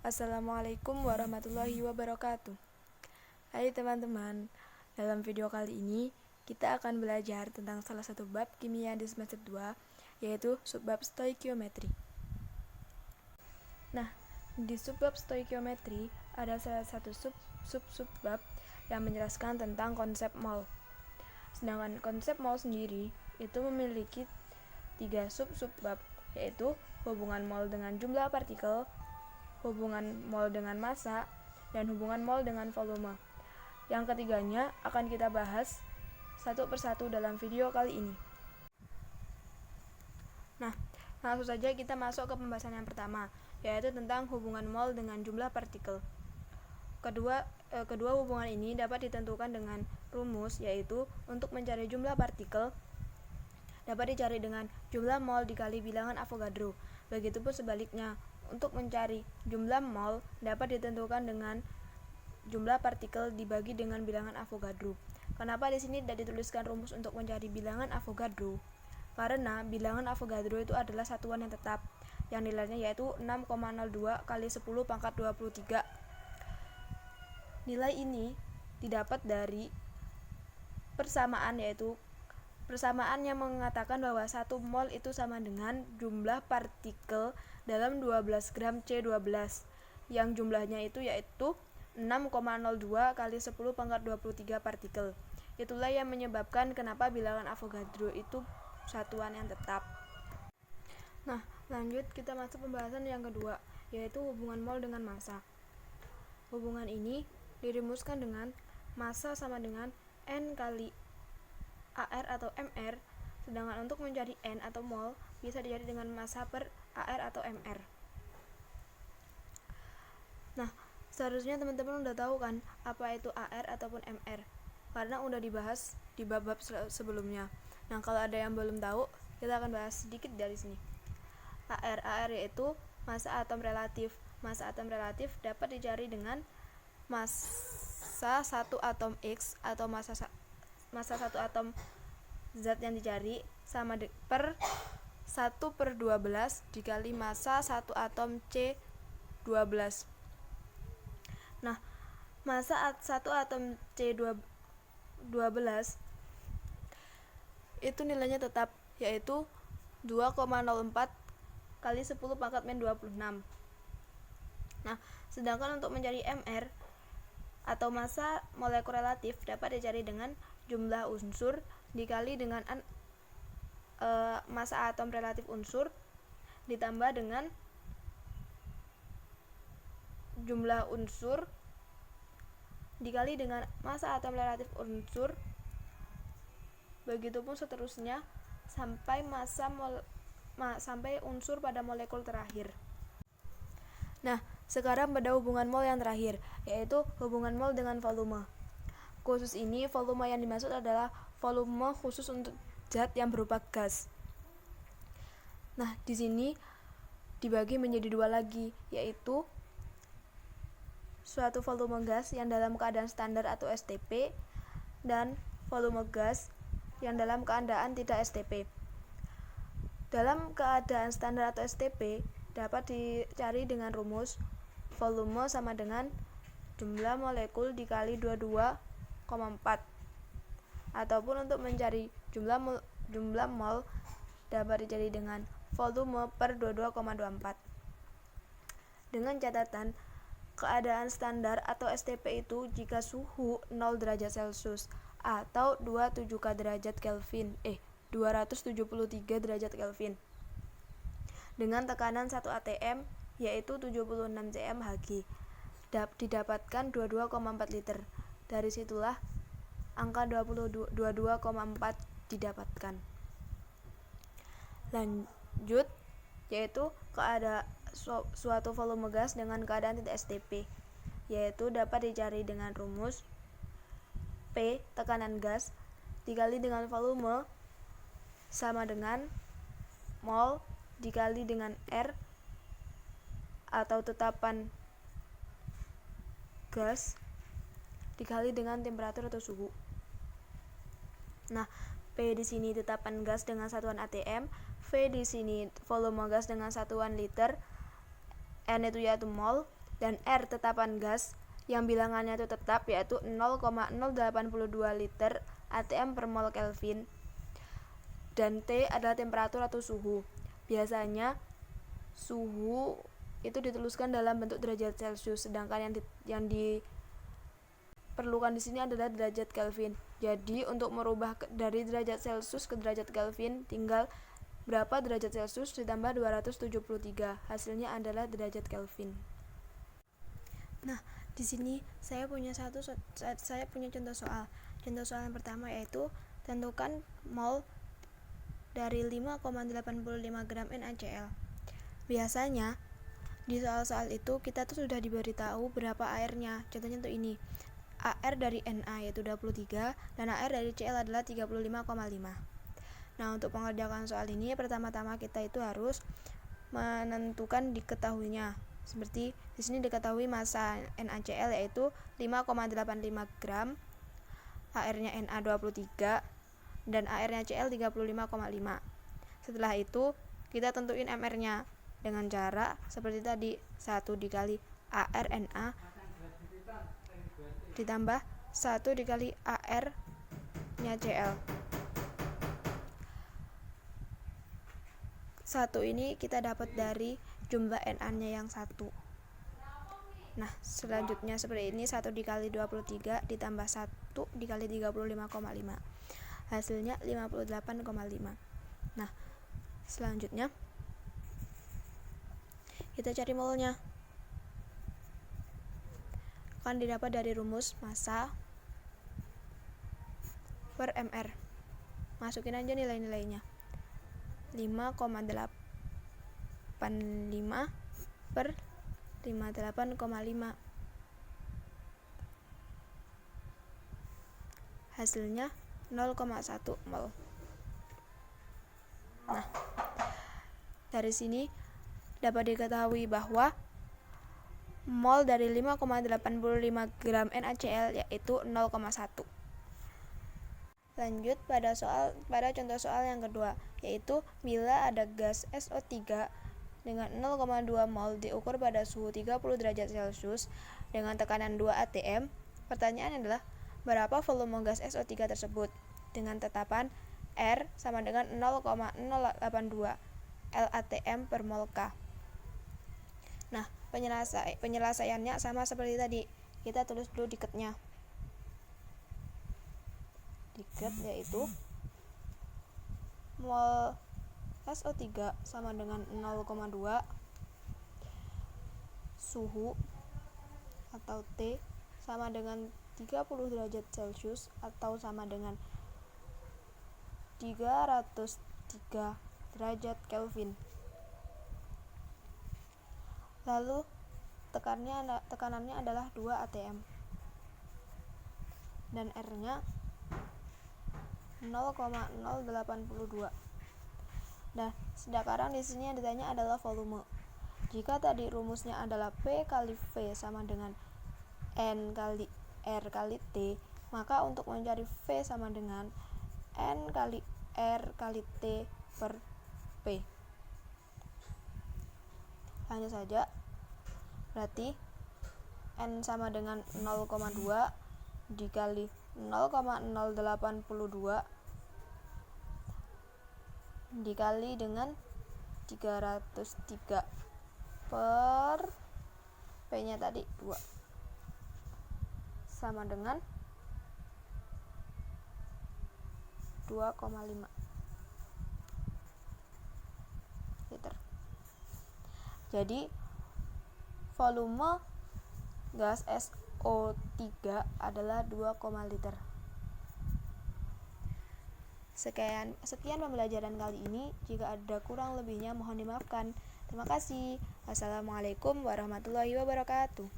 Assalamualaikum warahmatullahi wabarakatuh. Hai teman-teman, dalam video kali ini kita akan belajar tentang salah satu bab kimia di semester 2, yaitu subbab stoikiometri. Nah, di subbab stoikiometri ada salah satu subbab yang menjelaskan tentang konsep mol. Sedangkan konsep mol sendiri itu memiliki 3 subbab, yaitu hubungan mol dengan jumlah partikel, hubungan mol dengan massa, dan hubungan mol dengan volume. Yang ketiganya akan kita bahas satu persatu dalam video kali ini. Nah, langsung saja kita masuk ke pembahasan yang pertama, yaitu tentang hubungan mol dengan jumlah partikel. Kedua hubungan ini dapat ditentukan dengan rumus, yaitu untuk mencari jumlah partikel dapat dicari dengan jumlah mol dikali bilangan Avogadro. Begitupun sebaliknya, untuk mencari jumlah mol dapat ditentukan dengan jumlah partikel dibagi dengan bilangan Avogadro. Kenapa di sini tidak dituliskan rumus untuk mencari bilangan Avogadro? Karena bilangan Avogadro itu adalah satuan yang tetap, yang nilainya yaitu 6,02 kali 10 pangkat 23. Nilai ini didapat dari persamaan, yaitu persamaan yang mengatakan bahwa 1 mol itu sama dengan jumlah partikel dalam 12 gram C12, yang jumlahnya itu yaitu 6,02 kali 10 pangkat 23 partikel. Itulah yang menyebabkan kenapa bilangan Avogadro itu satuan yang tetap. Nah, lanjut kita masuk pembahasan yang kedua, yaitu hubungan mol dengan massa. Hubungan ini dirumuskan dengan massa sama dengan N kali AR atau MR, sedangkan untuk mencari N atau mol bisa dicari dengan massa per AR atau MR. Nah, seharusnya teman-teman udah tahu kan apa itu AR ataupun MR, karena udah dibahas di bab-bab sebelumnya. Nah, kalau ada yang belum tahu, kita akan bahas sedikit dari sini. AR yaitu massa atom relatif. Massa atom relatif dapat dicari dengan massa satu atom X atau massa satu atom zat yang dicari sama per 1/12 dikali massa satu atom C12. Nah, massa satu atom C12 itu nilainya tetap, yaitu 2,04 kali 10 pangkat min 26. Nah, sedangkan untuk mencari MR atau massa molekul relatif dapat dicari dengan jumlah unsur dikali dengan massa atom relatif unsur ditambah dengan jumlah unsur dikali dengan massa atom relatif unsur, begitupun seterusnya sampai sampai unsur pada molekul terakhir. Nah, sekarang pada hubungan mol yang terakhir, yaitu hubungan mol dengan volume. Khusus ini, volume yang dimaksud adalah volume khusus untuk zat yang berupa gas. Nah, di sini dibagi menjadi dua lagi, yaitu suatu volume gas yang dalam keadaan standar atau STP dan volume gas yang dalam keadaan tidak STP. Dalam keadaan standar atau STP dapat dicari dengan rumus volume sama dengan jumlah molekul dikali 22,4, ataupun untuk mencari jumlah mol dapat dicari dengan volume per 22,24. Dengan catatan, keadaan standar atau STP itu jika suhu 0 derajat Celcius atau 273 derajat Kelvin, 273 derajat Kelvin, dengan tekanan 1 atm yaitu 76 cm Hg, didapatkan 22,4 liter. Dari situlah angka 22,4 didapatkan. Lanjut, yaitu keadaan suatu volume gas dengan keadaan tidak STP, yaitu dapat dicari dengan rumus P, tekanan gas, dikali dengan volume sama dengan mol dikali dengan R atau tetapan gas dikali dengan temperatur atau suhu. Nah, P di sini tetapan gas dengan satuan atm, V di sini volume gas dengan satuan liter, N itu yaitu mol, dan R tetapan gas yang bilangannya itu tetap yaitu 0,082 liter atm per mol Kelvin, dan T adalah temperatur atau suhu. Biasanya suhu itu dituliskan dalam bentuk derajat Celcius, sedangkan yang diperlukan di sini adalah derajat Kelvin. Jadi untuk merubah dari derajat Celcius ke derajat Kelvin, tinggal berapa derajat Celcius ditambah 273, hasilnya adalah derajat Kelvin. Nah, di sini saya punya contoh soal. Contoh soal yang pertama yaitu tentukan mol dari 5,85 gram NaCl. Biasanya di soal-soal itu kita tuh sudah diberitahu berapa airnya. Contohnya untuk ini. AR dari Na yaitu 23 dan AR dari Cl adalah 35,5. Nah, untuk pengerjaan soal ini pertama-tama kita itu harus menentukan diketahuinya. Seperti di sini diketahui massa NaCl yaitu 5,85 gram, AR-nya Na 23 dan AR-nya Cl 35,5. Setelah itu kita tentuin MR-nya dengan cara seperti tadi, 1 dikali AR Na ditambah 1 dikali AR-nya Cl. 1 ini kita dapat dari jumlah Na-nya yang 1. Nah, selanjutnya seperti ini, 1 dikali 23 ditambah 1 dikali 35,5. Hasilnya 58,5. Nah, selanjutnya kita cari molnya. Akan didapat dari rumus massa per mr. Masukin aja nilai-nilainya. 5,85 per 58,5. Hasilnya 0,1 mol. Nah, dari sini dapat diketahui bahwa mol dari 5,85 gram NaCl yaitu 0,1. Lanjut pada contoh soal yang kedua, yaitu bila ada gas SO3 dengan 0,2 mol diukur pada suhu 30 derajat Celcius dengan tekanan 2 atm. Pertanyaan adalah berapa volume gas SO3 tersebut dengan tetapan R sama dengan 0,082 LATM per mol K. Nah, penyelesaiannya sama seperti tadi. Kita tulis dulu diketnya. Diket yaitu mol SO3 sama dengan 0,2, suhu atau T sama dengan 30 derajat Celcius atau sama dengan 303 derajat Kelvin. Lalu tekanannya adalah 2 atm dan R-nya 0,082. Nah, sekarang di sini yang ditanya adalah volume. Jika tadi rumusnya adalah P kali V sama dengan N kali R kali T, maka untuk mencari V sama dengan N kali R kali T per P. Lanjut saja. Berarti N sama dengan 0,2 dikali 0,082 dikali dengan 303 per P-nya tadi 2 sama dengan 2,5 liter. Jadi volume gas SO3 adalah 2, liter. Sekian pembelajaran kali ini. Jika ada kurang lebihnya mohon dimaafkan. Terima kasih. Wassalamualaikum warahmatullahi wabarakatuh.